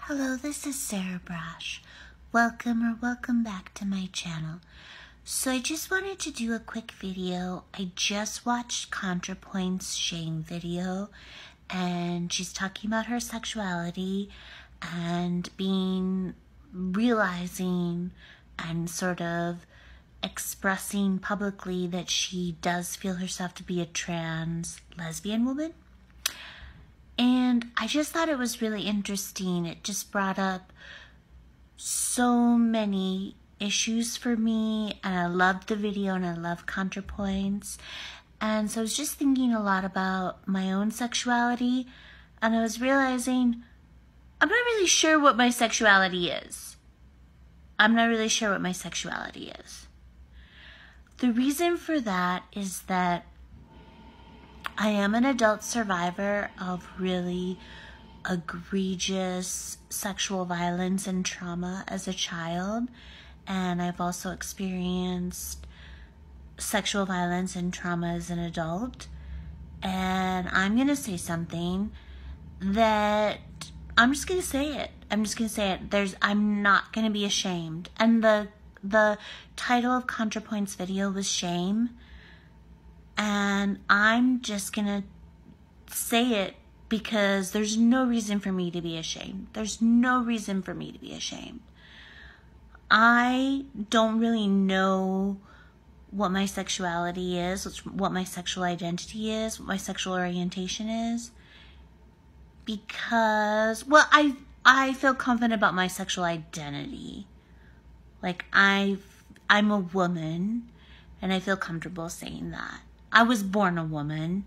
Hello, this is Sarah Braasch. Welcome back to my channel. So I just wanted to do a quick video. I just watched Contrapoints Shame Video, and she's talking about her sexuality and realizing and sort of expressing publicly that she does feel herself to be a trans lesbian woman. And I just thought it was really interesting. It just brought up so many issues for me, and I loved the video and I love Contrapoints. And so I was just thinking a lot about my own sexuality, and I was realizing I'm not really sure what my sexuality is. The reason for that is that I am an adult survivor of really egregious sexual violence and trauma as a child, and I've also experienced sexual violence and trauma as an adult. And I'm going to say something that I'm just going to say it. I'm not going to be ashamed. And the title of Contrapoints video was Shame. And I'm just going to say it because there's no reason for me to be ashamed. I don't really know what my sexuality is, what my sexual identity is, what my sexual orientation is. Because, well, I feel confident about my sexual identity. Like, I'm a woman, and I feel comfortable saying that. I was born a woman,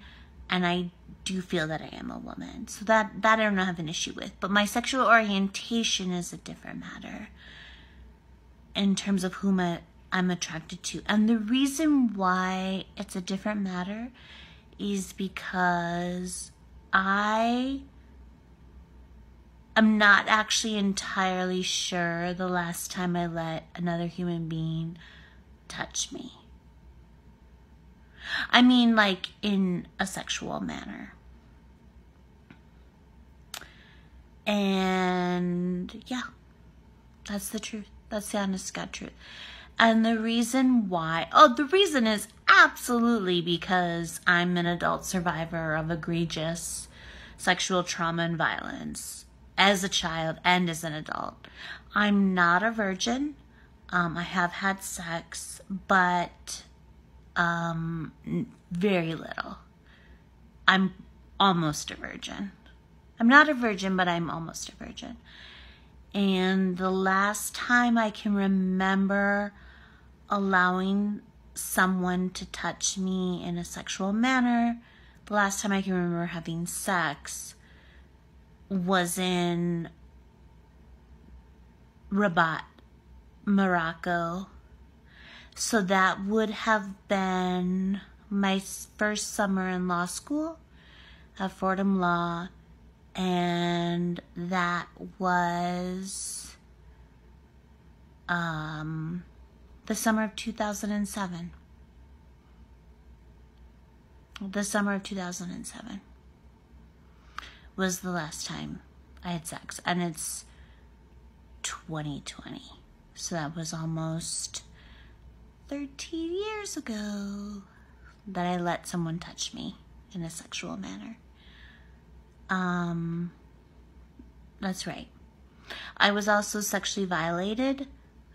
and I do feel that I am a woman. So that I don't have an issue with. But my sexual orientation is a different matter in terms of whom I'm attracted to. And the reason why it's a different matter is because I am not actually entirely sure the last time I let another human being touch me. I mean, like, in a sexual manner. And yeah, that's the truth. That's the honest to God truth. And the reason why, the reason is absolutely because I'm an adult survivor of egregious sexual trauma and violence as a child and as an adult. I'm not a virgin. I have had sex, but very little. I'm almost a virgin. I'm not a virgin, but I'm almost a virgin. And the last time I can remember allowing someone to touch me in a sexual manner, the last time I can remember having sex was in Rabat, Morocco. So that would have been my first summer in law school at Fordham Law, and that was the summer of 2007. The summer of 2007 was the last time I had sex, and it's 2020, so that was almost 13 years ago that I let someone touch me in a sexual manner. That's right. I was also sexually violated. I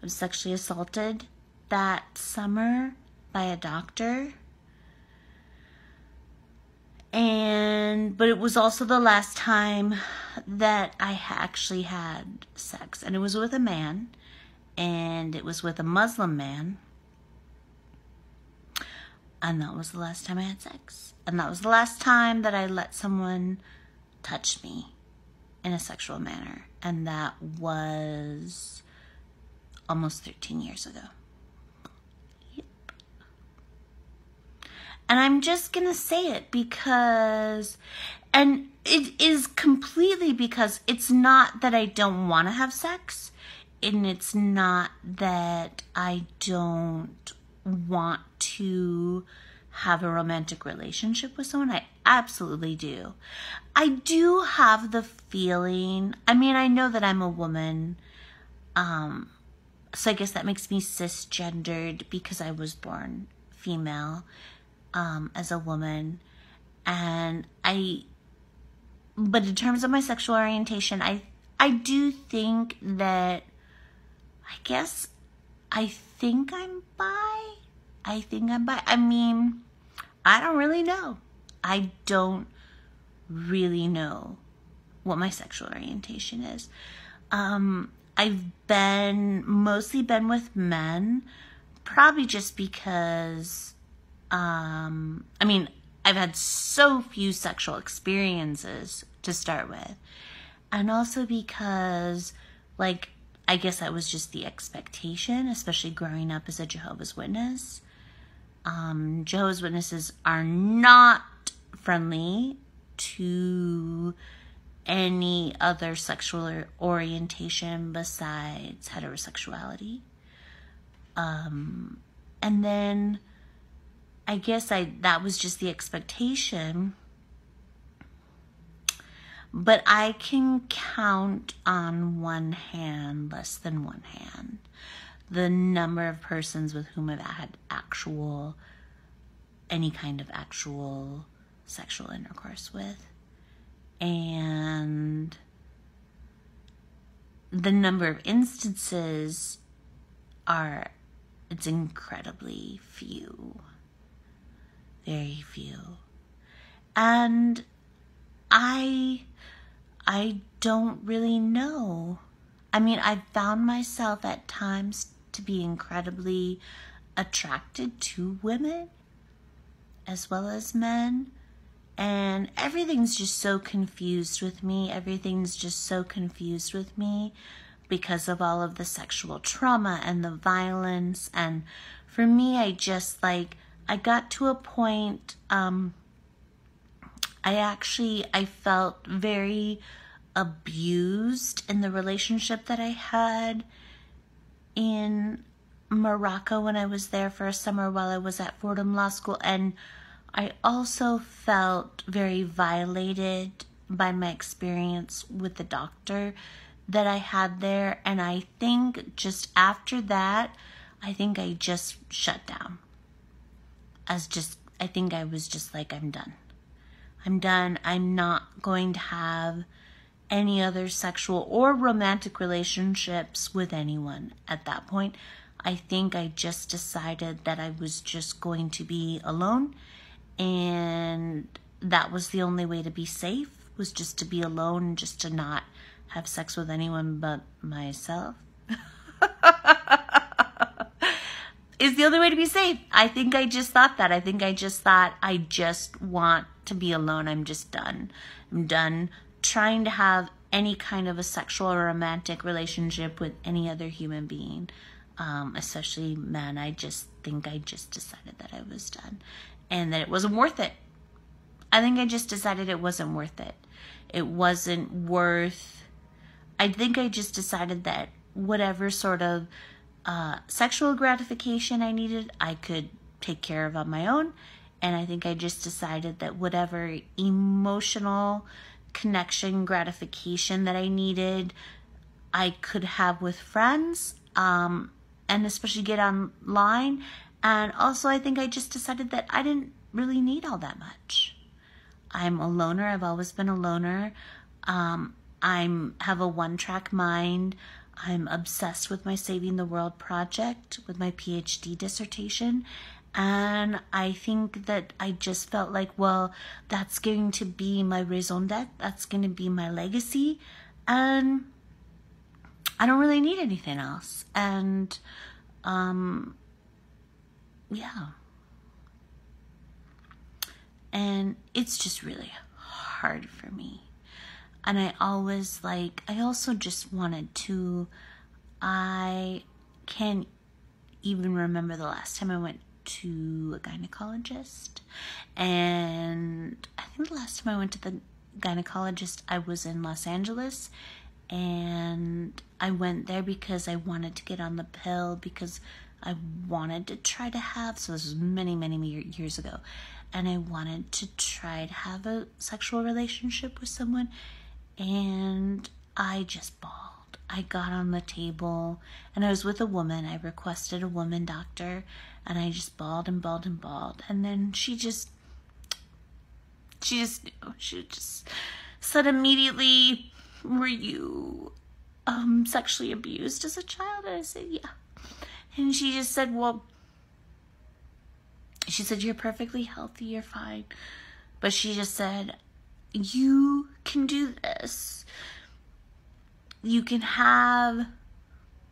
was sexually assaulted that summer by a doctor. But it was also the last time that I actually had sex. And it was with a man. And it was with a Muslim man. And that was the last time I had sex. And that was the last time that I let someone touch me in a sexual manner. And that was almost 13 years ago. Yep. And I'm just going to say it because, and it is completely because it's not that I don't want to have sex. And it's not that I don't want to have a romantic relationship with someone. I absolutely do. I do have the feeling, I mean, I know that I'm a woman, so I guess that makes me cisgendered because I was born female, as a woman. But in terms of my sexual orientation, I do think that, I think I'm bi. I mean, I don't really know. I don't really know what my sexual orientation is. I've mostly been with men, probably just because, I mean, I've had so few sexual experiences to start with. And also because, like, I guess that was just the expectation, especially growing up as a Jehovah's Witness. Jehovah's Witnesses are not friendly to any other sexual orientation besides heterosexuality. And then I guess that was just the expectation. But I can count on one hand, less than one hand, the number of persons with whom I've had any kind of actual sexual intercourse with. And the number of instances it's incredibly few. Very few. And I don't really know. I mean, I've found myself at times to be incredibly attracted to women as well as men. And everything's just so confused with me. Because of all of the sexual trauma and the violence. And for me, I got to a point, I felt very abused in the relationship that I had in Morocco when I was there for a summer while I was at Fordham Law School. And I also felt very violated by my experience with the doctor that I had there. And I think just after that, I think I just shut down. I think I was just like, I'm done. I'm not going to have any other sexual or romantic relationships with anyone at that point. I think I just decided that I was just going to be alone, and that was the only way to be safe, was just to be alone and just to not have sex with anyone but myself. Is the only way to be safe. I think I just thought that. I just want to be alone. I'm just done. I'm done trying to have any kind of a sexual or romantic relationship with any other human being, especially men. I just decided that I was done and that it wasn't worth it. I think I just decided it wasn't worth it. I think I just decided that whatever sort of sexual gratification I needed, I could take care of on my own. And I think I just decided that whatever emotional connection gratification that I needed, I could have with friends, and especially get online. And also I think I just decided that I didn't really need all that much. I'm a loner. I've always been a loner. Have a one-track mind. I'm obsessed with my Saving the World project, with my PhD dissertation. And I think that I just felt like, well, that's going to be my raison d'etre. That's going to be my legacy. And I don't really need anything else. And, yeah. And it's just really hard for me. And I also just wanted to, I can't even remember the last time I went to a gynecologist. And I think the last time I went to the gynecologist, I was in Los Angeles. And I went there because I wanted to get on the pill because I wanted to try to have, so this was many, many years ago, and I wanted to try to have a sexual relationship with someone, and I just bawled. I got on the table, and I was with a woman. I requested a woman doctor, and I just bawled and bawled and bawled, and then she just said immediately, "Were you sexually abused as a child?" And I said, "Yeah." And she just said, "Well," she said, "you're perfectly healthy, you're fine." But she just said, "You can do this. You can have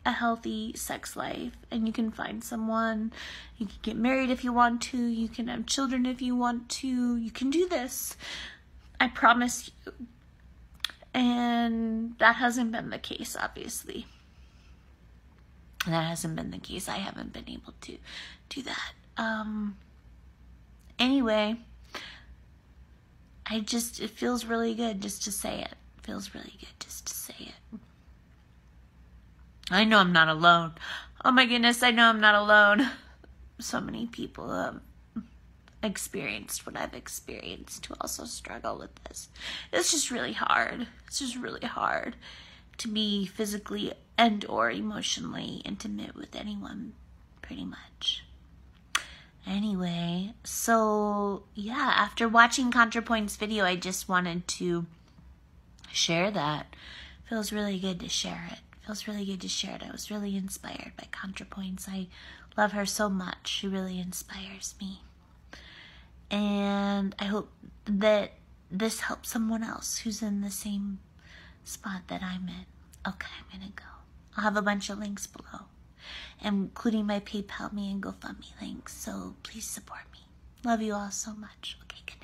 a healthy sex life, and you can find someone. You can get married if you want to. You can have children if you want to. You can do this. I promise you." And that hasn't been the case, obviously. That hasn't been the case. I haven't been able to do that. Anyway, it feels really good just to say it. It feels really good just to say it. I know I'm not alone. Oh my goodness, I know I'm not alone. So many people have experienced what I've experienced who also struggle with this. It's just really hard. It's just really hard to be physically and or emotionally intimate with anyone, pretty much. Anyway, so yeah, after watching Contrapoints video, I just wanted to share that. Feels really good to share it. Feels really good to share it. I was really inspired by Contrapoints. I love her so much. She really inspires me. And I hope that this helps someone else who's in the same spot that I'm in. Okay, I'm gonna go. I'll have a bunch of links below, including my PayPal me and GoFundMe links, so please support me. Love you all so much. Okay, good.